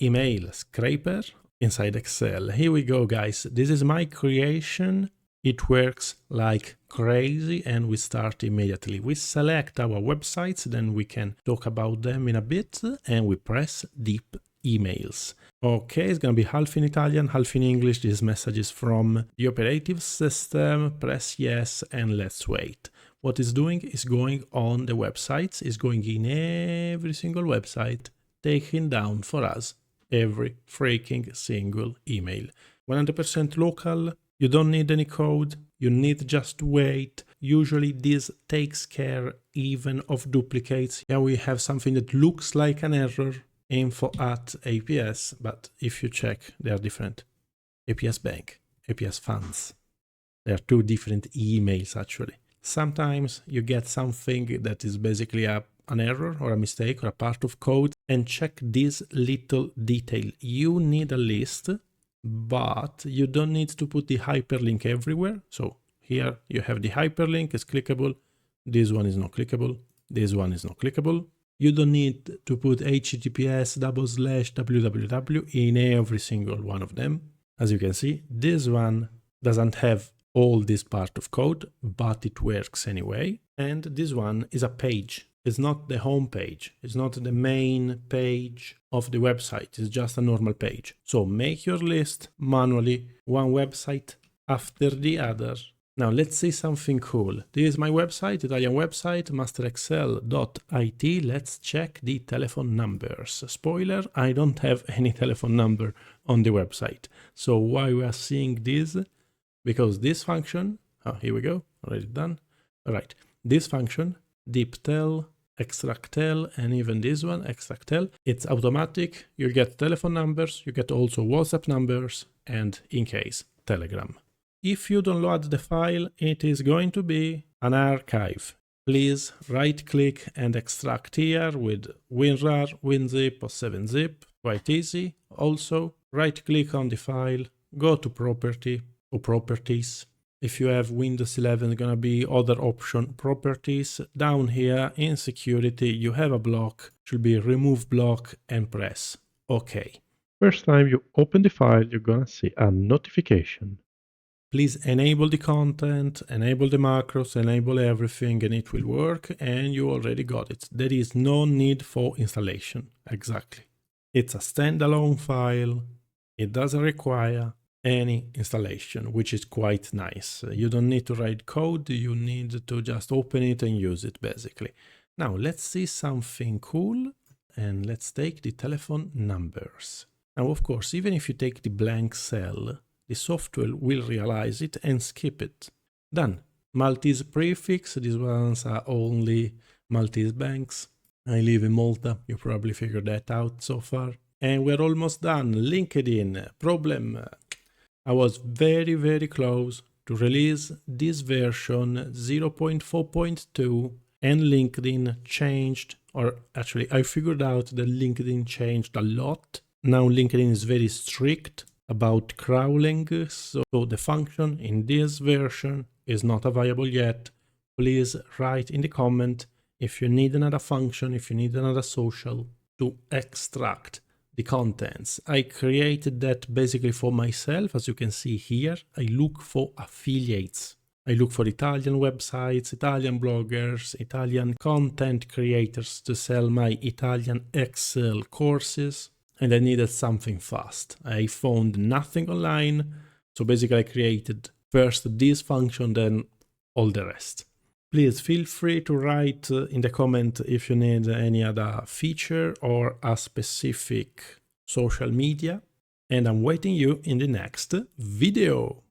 email scraper inside Excel. Here we go, guys. This is my creation. It works like crazy and we start immediately. We select our websites, then we can talk about them in a bit, and we press deep emails. Okay, it's gonna be half in Italian, half in English. This message is from the operative system. Press yes and let's wait. What it's doing is going on the websites, is going in every single website, taking down for us every freaking single email. 100% local. You don't need any code, you need just to wait. Usually this takes care even of duplicates. Here we have something that looks like an error, info@APS, but if you check, they are different. APS Bank, APS Funds. They are two different emails actually. Sometimes you get something that is basically an error or a mistake or a part of code, and check this little detail. You need a list, but you don't need to put the hyperlink everywhere. So here you have the hyperlink, is clickable. This one is not clickable. This one is not clickable. You don't need to put https://www in every single one of them. As you can see, this one doesn't have all this part of code, but it works anyway. And this one is a page. It's not the home page. It's not the main page of the website. It's just a normal page. So make your list manually, one website after the other. Now let's see something cool. This is my website, Italian website, masterexcel.it. Let's check the telephone numbers. Spoiler, I don't have any telephone number on the website. So why we are seeing this? Because this function, here we go, already done. All right, this function, deeptel, extractel, and even this one, extractel, it's automatic. You get telephone numbers, you get also WhatsApp numbers, and in case, Telegram. If you download the file, it is going to be an archive. Please right click and extract here with WinRAR, WinZip or 7-zip, quite easy. Also, right click on the file, go to property or properties. If you have Windows 11, gonna be other option, properties. Down here in security, you have a block, should be remove block and press OK. First time you open the file, you're gonna see a notification. Please enable the content, enable the macros, enable everything, and it will work, and you already got it. There is no need for installation, exactly. It's a standalone file, it doesn't require any installation, which is quite nice. You don't need to write code, you need to just open it and use it basically. Now let's see something cool, and let's take the telephone numbers. Now of course, even if you take the blank cell, the software will realize it and skip it. Done. Maltese prefix, these ones are only Maltese banks. I live in Malta, you probably figured that out so far. And we're almost done. LinkedIn, problem. I was very, very close to release this version 0.4.2, and LinkedIn changed, or actually I figured out that LinkedIn changed a lot. Now LinkedIn is very strict about crawling, so the function in this version is not available yet. Please write in the comment if you need another function, if you need another social to extract the contents. I created that basically for myself. As you can see here, I look for affiliates. I look for Italian websites, Italian bloggers, Italian content creators to sell my Italian Excel courses, and I needed something fast. I found nothing online, so basically I created first this function, then all the rest. Please feel free to write in the comment if you need any other feature or a specific social media, and I'm waiting you in the next video.